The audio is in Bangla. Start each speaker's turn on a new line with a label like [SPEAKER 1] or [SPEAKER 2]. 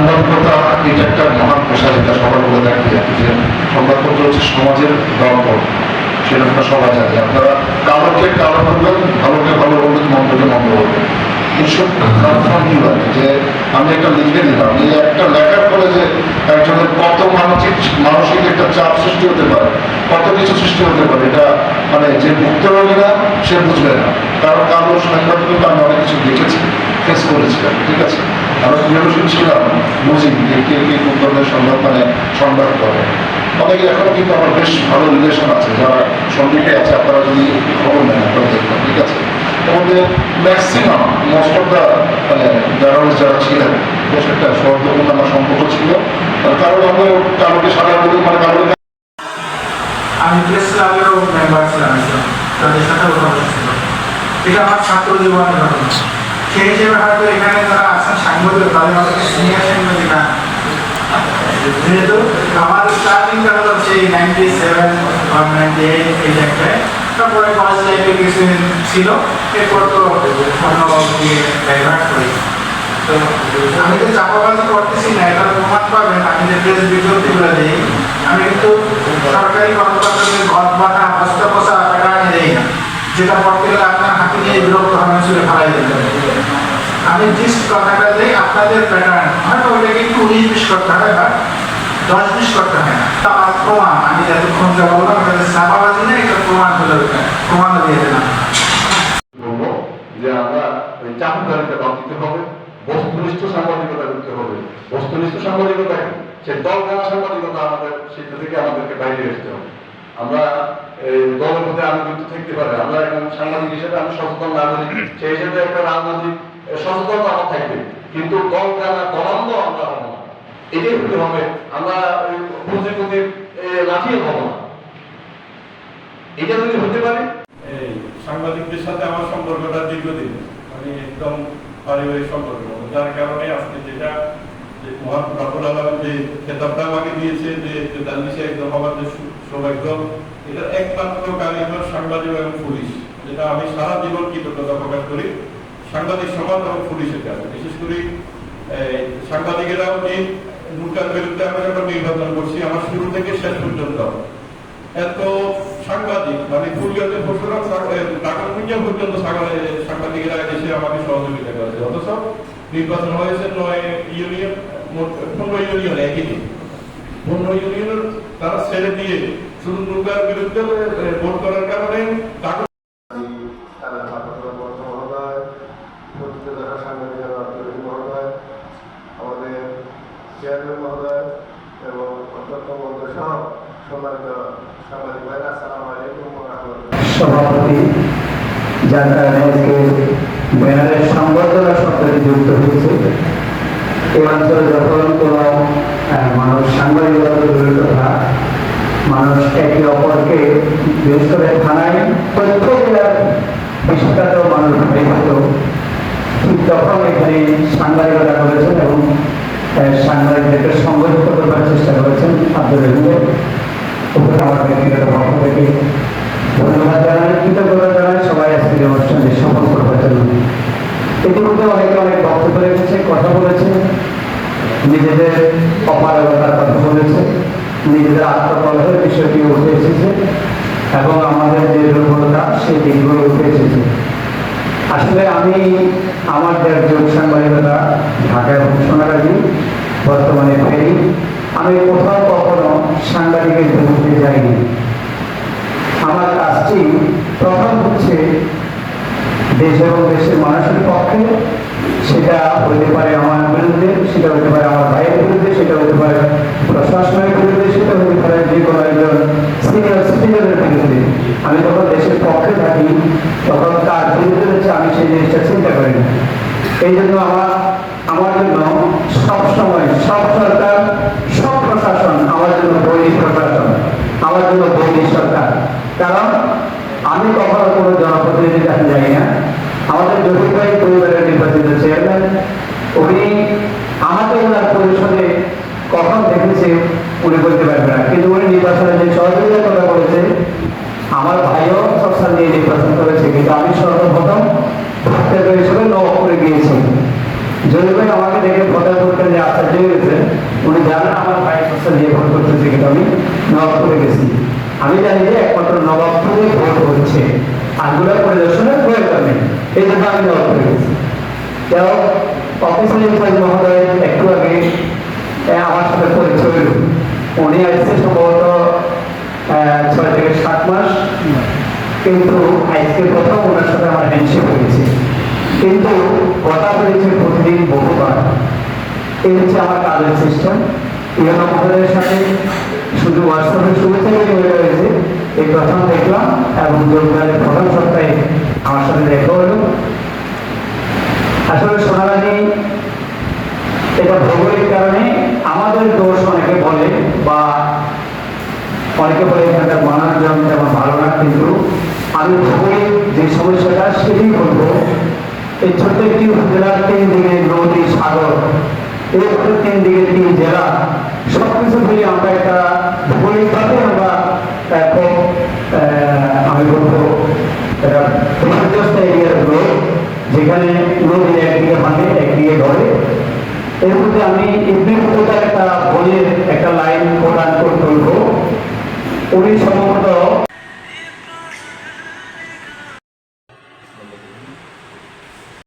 [SPEAKER 1] সাংবাদিকতা এটা একটা মহান পেশা, যেটা সবার বলে থাকে যে সংবাদপত্র হচ্ছে সমাজের দর্পণ, সেটা আপনারা সবাই জানি। আপনারা কালোকে কালো বলবেন, ভালোকে ভালো বলবেন, মন্দকে মন্দ বলবেন, এইসব যে আমি একটা লিখে দিলাম, এই একটা লেখার ফলে যে একজনের কত মানসিক একটা চাপ সৃষ্টি হতে পারে, কত কিছু সৃষ্টি হতে পারে, এটা মানে যে ভুক্তভোগী না সে বুঝবে না। কারণ কালো সাংবাদিকতা আমি অনেক কিছু দেখেছি, ফেস করেছিলাম, ঠিক আছে। আমরা ক্রিয়াশীল ছিলাম, বুঝি কে কে কোন ধরনের সংবাদ করে। অনেকে এখনো কিন্তু আমার বেশ ভালো রিলেশন আছে, যারা সঙ্গীতে আছে, আপনারা যদি খবর নেন আপনারা দেখবেন, ঠিক আছে। আমাদের maximum most of the journalist যারা ছিলেন, বেশ একটা সহযোগিতা আমার সম্পর্ক ছিল। কারণ আমি কালোকে সাদা বলি, কালো
[SPEAKER 2] আমি প্রেস ক্লাবেরও মেম্বার ছিলাম, তাদের সাথে কথা ছিল। এটা আমার ছাত্র জীবনের ঘটনা। সেই হিসেবে হয়তো এখানে যারা আছেন সাংবাদিক, তাদের আমাকে সিনিয়র সাংবাদিক না, যেহেতু আমার স্টার্টিংটা হলো সেই 97 বা 98 এই জায়গায়। তারপরে কলেজ লাইফে কিছু ছিল, এরপর তো অন্য দিয়ে ডাইভার্ট করি। তো আমি তো চাপাবাজি করতেছি না, এটা প্রমাণ পাবেন। আমি যে প্রেস বিজ্ঞপ্তিগুলো দিই, আমি কিন্তু সরকারি কর্মকর্তাদের ঘর বাটা বস্তা বসা টাকা আনি দেই না, যেটা পড়তে গেলে আপনার হাতে নিয়ে বিরক্ত হওয়ার ছিল ফেলাই দিতে হবে। আমি জিস্ট কথাটা দিই, আপনাদের প্যাটার্ন হয়তো ওইটাকে একটু 19-20 করতে হয়, বা 10-20 করতে হয় না। আমার প্রমাণ আমি যতক্ষণ যা বললাম, এটা চাপাবাজি না, এটা প্রমাণ হলে প্রমাণও দিয়ে দিলাম।
[SPEAKER 1] বলবো যে আমরা ওই চাকুদারিতে বাদ দিতে হবে, বস্তুনিষ্ঠ সাংবাদিকতা করতে হবে। বস্তুনিষ্ঠ সাংবাদিকতা কি? সে দলগানা সাংবাদিকতা আমাদের সেটা থেকে আমাদেরকে বাইরে আসতে হবে। আমরা দলের মধ্যে আনুগত্য থাকতে পারে, আমরা একজন সাংবাদিক হিসেবে আমি সচেতন নাগরিক, সেই হিসেবে একটা রাজনৈতিক সচেতনতা আমার থাকবে, কিন্তু দলগানা দলান্দ আমরা হবো না। এটাই হতে হবে। আমরা পুঁজিপতির লাঠিয়ে হবো না। এটা যদি হতে পারে।
[SPEAKER 3] এই সাংবাদিকদের সাথে আমার সম্পর্কটা দীর্ঘদিন, মানে একদম পারিবারিক সম্পর্ক, যার কারণে আজকে যেটা মহান রাব্বুল আলামিন যে খেতাবটা আমাকে দিয়েছে, যে 43 একজন হওয়ার যে সৌভাগ্য, এটা একমাত্র কারিগর সাংবাদিক এবং পুলিশ, যেটা আমি সারা জীবন কৃতজ্ঞতা প্রকাশ করি সাংবাদিক সমাজ এবং পুলিশের কাছে। বিশেষ করে সাংবাদিকেরাও যে নৌকার বিরুদ্ধে আমরা যখন নির্বাচন করছি, আমার শুরু থেকে শেষ পর্যন্ত এত সাংবাদিক, মানে ফুলগাতে টাকা পর্যন্ত সাংবাদিকেরা এসে আমাকে সহযোগিতা করেছে। অথচ নির্বাচন হয়েছে 9 ইউনিয়ন, 15 ইউনিয়ন একই দিন। 15 ইউনিয়নের তারা ছেড়ে দিয়ে শুধু নৌকার বিরুদ্ধে ভোট করার কারণে
[SPEAKER 4] আমাদের চেয়ারম্যান মহোদয় এবং অধ্যক্ষ মহোদয় সহ সম্মানিত সাংবাদিক ভাইরা, আসসালামু আলাইকুম ওয়া রাহমাতুল্লাহ।
[SPEAKER 5] সভাপতি, যার কারণে আজকে ব্যানারের সংবর্ধনা শব্দটি যুক্ত হয়েছে। এই অঞ্চলে যখন কোনো মানুষ সাংবাদিকতা জড়িত হয়, মানুষ একে অপরকে বিশেষ করে থানায় তথ্য জেলার বিশ্বখ্যাত মানুষ হতো, ঠিক তখন এখানে সাংবাদিকতা করেছেন এবং সাংবাদিকদেরকে সংগঠিত করবার চেষ্টা করেছেন। আব্দুল রহিমের উপরে আমার ব্যক্তিগত পক্ষ থেকে ধন্যবাদ জানাই, কৃতজ্ঞতা জানাই সবাই আজকের অনুষ্ঠানে সফল করবার জন্য। ইতিমধ্যে অনেকে অনেক বক্তব্য রেখেছে, কথা বলেছে, নিজেদের অপারগতার কথা বলেছে, নিজেদের আত্মকলহের বিষয়টি উঠে এসেছে এবং আমাদের যে দুর্বলতা সেই দিকগুলো উঠে এসেছে। আসলে আমি আমার যোগ সাংবাদিকতা ঢাকায় ঘোষণাকারী, বর্তমানে ফেরি, আমি কোথাও কখনো সাংবাদিকের বিরুদ্ধে যাইনি। আমার কাজটি প্রথম হচ্ছে দেশ এবং দেশের মানুষের পক্ষে, সেটা হতে পারে আমার বিরুদ্ধে, সেটা হতে পারে আমার ভাইয়ের বিরুদ্ধে, সেটা হতে পারে প্রশাসনের বিরুদ্ধে, সেটা হতে পারে যে কোনো একজন সিনিয়র সিটিজেনের বিরুদ্ধে। আমি যখন দেশের পক্ষে থাকি তখন তার বিরুদ্ধে হচ্ছে আমি সেই জিনিসটা চিন্তা করি না। এই জন্য আমার জন্য সবসময় সব সরকার, সব প্রশাসন আমার জন্য বৈরী প্রশাসন, আমার জন্য বৈরী সরকার। কারণ আমি কখনো কোনো জনপ্রতিনিধির কাছে যাই না। আমাদের জহির ভাই পরিবারের নির্বাচিত চেয়ারম্যান, উনি আমাকে ওনার পরিষদে কখন দেখেছে উনি বলতে পারবে না, কিন্তু উনি নির্বাচনে যে সহযোগিতা কথা বলেছে, আমার ভাইও সবসাল নিয়ে নির্বাচন করেছে, কিন্তু আমি সর্বপ্রথম ভোটার হিসেবে নবাব করে গিয়েছি। জহির ভাই আমাকে দেখে ভোটার করতেন যে আশ্চর্য হয়ে গেছে এই জন্য আমি জবাব করে গেছি। যাও অফিসার ইনচার্জ মহোদয় একটু আগে আমার সাথে পরিচয় হলো। উনি আসছে সম্ভবত 6 থেকে 7 মাস, কিন্তু আজকে প্রথম ওনার সাথে আমার হ্যান্ডশেক হয়েছে, কিন্তু কথা বলেছে প্রতিদিন বহুবার। এই হচ্ছে আমার কাজের সিস্টেম। ইউনো মহোদয়ের সাথে শুধু হোয়াটসঅ্যাপে শুভেচ্ছা হয়ে রয়েছে, এই প্রথম দেখলাম এবং যোগদানের প্রথম সপ্তাহে আমার সাথে দেখা হলো। আসলে সোনারানি এটা ভৌগোলিক কারণে আমাদের দোষ অনেকে বলে, বা অনেকে বলে এখানকার মানুষজন তেমন ভালো না, কিন্তু আমি ভৌগোলিক যে সমস্যাটা সেটাই বলবো। এই ছোট্ট একটি উপজেলার 3 দিকে নদী, সাগর, এরপরে 3 দিকে 3 জেলা, সবকিছু মিলে আমরা একটা ভৌগোলিকভাবে আমরা খুব আমি বলবো এটা বিপর্যস্ত এরিয়ার লোক, যেখানে নদী একদিকে ভাঙে একদিকে ধরে। এর মধ্যে আমি ইবনে একটা বইয়ের একটা লাইন প্রদান করতে বলবো। উনি সম্ভবত